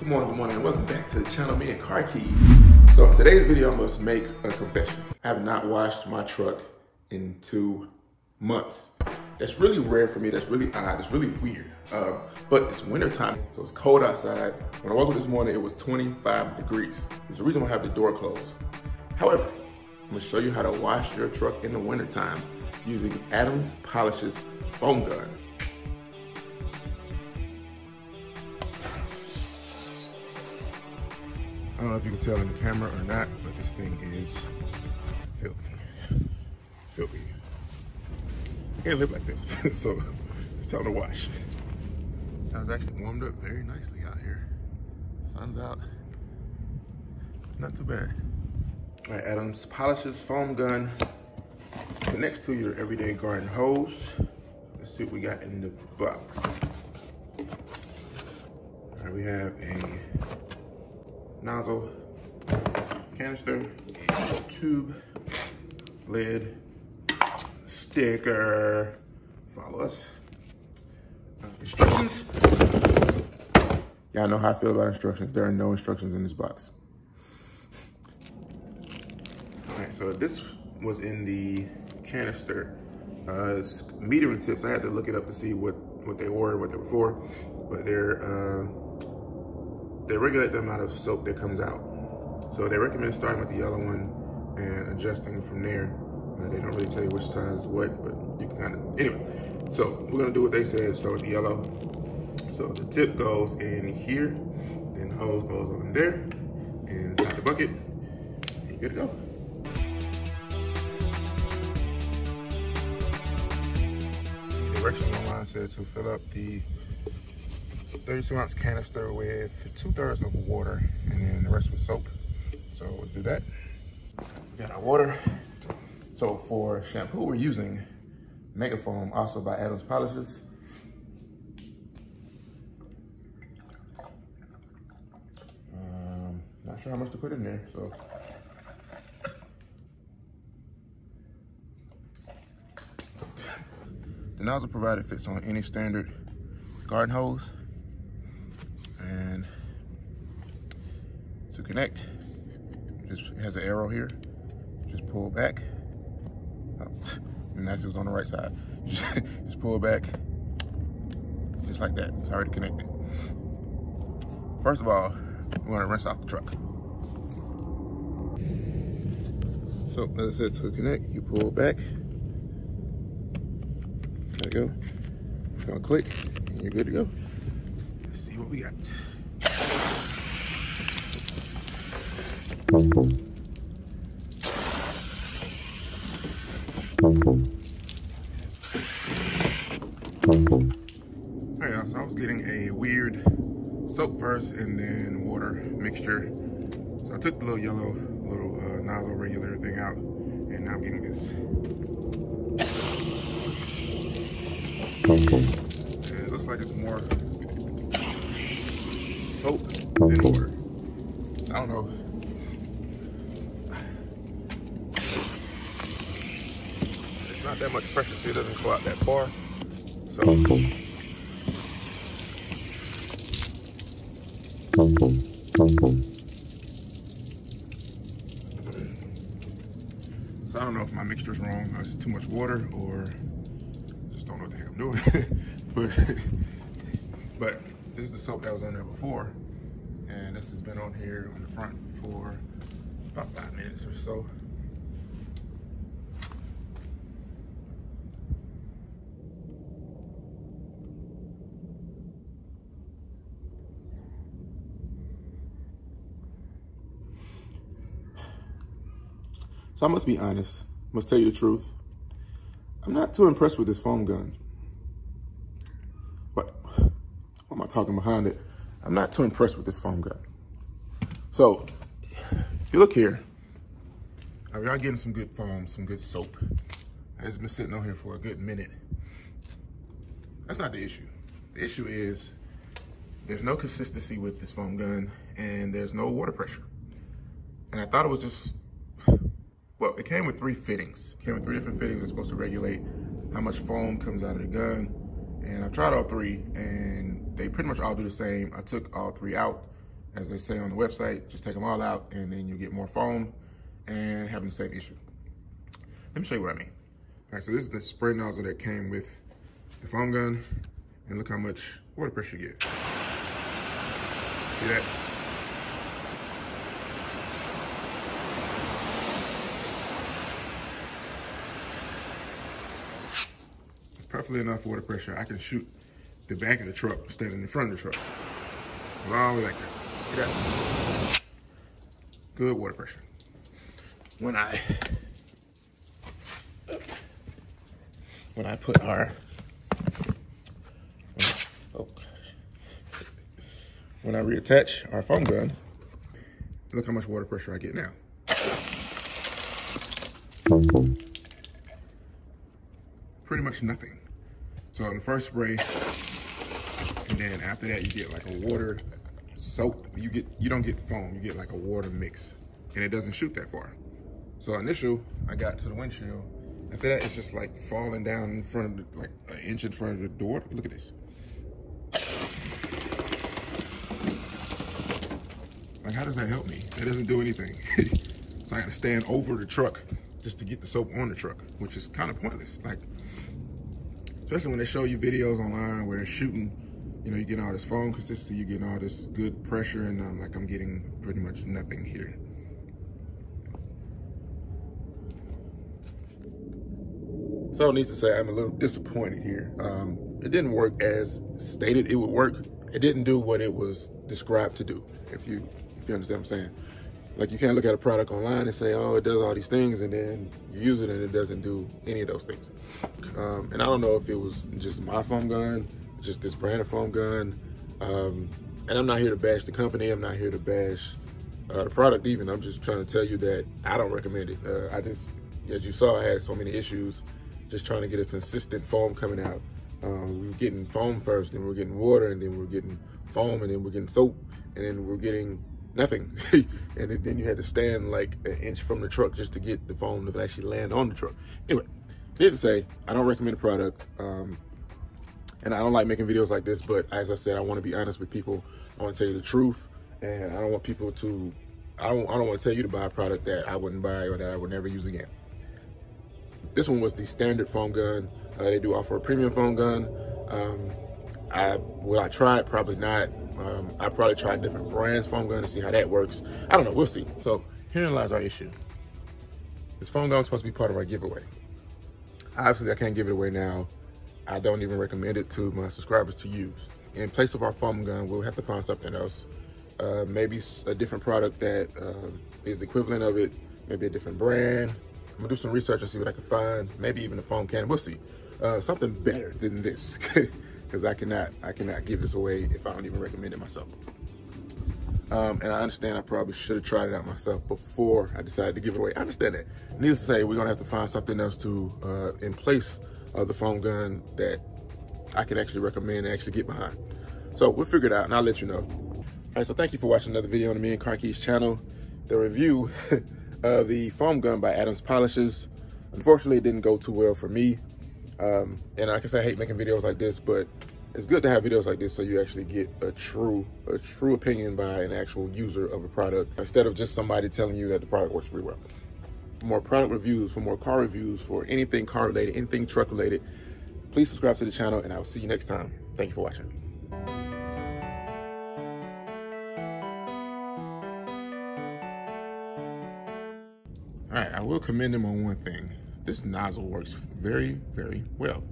Good morning, and welcome back to the channel, me and Car Keys. So in today's video, I must make a confession. I have not washed my truck in 2 months. That's really rare for me, that's really odd, it's really weird. But it's winter time, so it's cold outside. When I woke up this morning, it was 25 degrees. There's a reason why I have the door closed. However, I'm gonna show you how to wash your truck in the winter time using Adams Polishes foam gun. I don't know if you can tell in the camera or not, but this thing is filthy. Filthy. You can't live like this, so it's time to wash. It's actually warmed up very nicely out here. Sun's out. Not too bad. All right, Adams Polishes foam gun. Connects to your everyday garden hose. Let's see what we got in the box. All right, we have a nozzle, canister, tube, lid, sticker. Follow us. Instructions. Y'all know how I feel about instructions. There are no instructions in this box. All right, so this was in the canister. It's metering tips. I had to look it up to see what they were, what they were for, but they regulate the amount of soap that comes out. So they recommend starting with the yellow one and adjusting from there. They don't really tell you which size what, but you can kind of, anyway. So we're gonna do what they said, start with the yellow. So the tip goes in here, then the hose goes on there, and inside the bucket, and you're good to go. The directions online said to fill up the 32-ounce canister with 2/3 of water and then the rest with soap. So we'll do that. We got our water. So for shampoo, we're using Mega Foam, also by Adams Polishes. Not sure how much to put in there, so. The nozzle provided fits on any standard garden hose. And to connect, it has an arrow here. Just pull back. Oh, and that's was on the right side. Just pull back, just like that. It's already connected. First of all, we want to rinse off the truck. So as I said, to connect, you pull back. There you go. It's gonna click, and you're good to go. Let's see what we got. All right, so I was getting a weird soap first and then water mixture. So I took the little yellow, nozzle regulator thing out, and now I'm getting this. And it looks like it's more soap than water. I don't know. It's not that much pressure, so it doesn't go out that far. So I don't know if my mixture's wrong, or it's too much water, or just don't know what the heck I'm doing. but this is the soap that was on there before, and this has been on here on the front for about 5 minutes or so. So I must be honest, must tell you the truth. I'm not too impressed with this foam gun. What am I talking behind it? I'm not too impressed with this foam gun. So if you look here, we are getting some good foam, some good soap. It's been sitting on here for a good minute. That's not the issue. The issue is there's no consistency with this foam gun and there's no water pressure. And I thought it was just, well, it came with 3 fittings. It came with 3 different fittings that's supposed to regulate how much foam comes out of the gun. And I tried all 3 and they pretty much all do the same. I took all 3 out as they say on the website, just take them all out and then you get more foam and having the same issue. Let me show you what I mean. All right, so this is the spray nozzle that came with the foam gun, and look how much water pressure you get. See that? It's perfectly enough water pressure. I can shoot the back of the truck instead of in the front of the truck. All like that. See that? Good water pressure. When I put our when I reattach our foam gun, look how much water pressure I get now. Pretty much nothing. So in the first spray, and then after that you get like a water soap. You don't get foam, you get like a water mix, and it doesn't shoot that far. So initial, I got to the windshield. After that, it's just like falling down in front of like an inch in front of the door. Look at this. Like, how does that help me? That doesn't do anything. So I got to stand over the truck just to get the soap on the truck, which is kind of pointless. Like, especially when they show you videos online where it's shooting, you know, you get all this foam consistency, you get all this good pressure, and I'm getting pretty much nothing here. So needs to say I'm a little disappointed here. It didn't work as stated it would work. It didn't do what it was described to do, if you understand what I'm saying. Like, you can't look at a product online and say, oh, it does all these things, and then you use it and it doesn't do any of those things. And I don't know if it was just my foam gun, just this brand of foam gun. And I'm not here to bash the company. I'm not here to bash the product even. I'm just trying to tell you that I don't recommend it. I just, as you saw, I had so many issues just trying to get a consistent foam coming out. We were getting foam first, then we were getting water, and then we were getting foam, and then we're getting soap, and then we're getting nothing. And then you had to stand like an inch from the truck just to get the foam to actually land on the truck. Anyway, needless to say, I don't recommend the product. And I don't like making videos like this, but as I said, I want to be honest with people. I want to tell you the truth, and I don't want people to, I don't want to tell you to buy a product that I wouldn't buy or that I would never use again. This one was the standard foam gun. They do offer a premium foam gun. Will I try it? Probably not. I probably tried different brands foam gun to see how that works. I don't know, we'll see. So herein lies our issue. This foam gun is supposed to be part of our giveaway. Obviously, I can't give it away now. I don't even recommend it to my subscribers to use. In place of our foam gun, we'll have to find something else. Maybe a different product that is the equivalent of it, maybe a different brand. I'm gonna do some research and see what I can find. Maybe even a foam can, we'll see. Something better than this, because I cannot give this away if I don't even recommend it myself. And I understand I probably should have tried it out myself before I decided to give it away. I understand that. Needless to say, we're gonna have to find something else to, in place of the foam gun that I can actually recommend and actually get behind. So we'll figure it out and I'll let you know. All right, so thank you for watching another video on the Me and Car Keys channel. The review of the foam gun by Adams Polishes. Unfortunately, it didn't go too well for me. And like I said, I hate making videos like this, but it's good to have videos like this so you actually get a true opinion by an actual user of a product instead of just somebody telling you that the product works really well. For more product reviews, for more car reviews, for anything car related, anything truck related, please subscribe to the channel and I'll see you next time. Thank you for watching. All right, I will commend them on one thing. This nozzle works very, very well.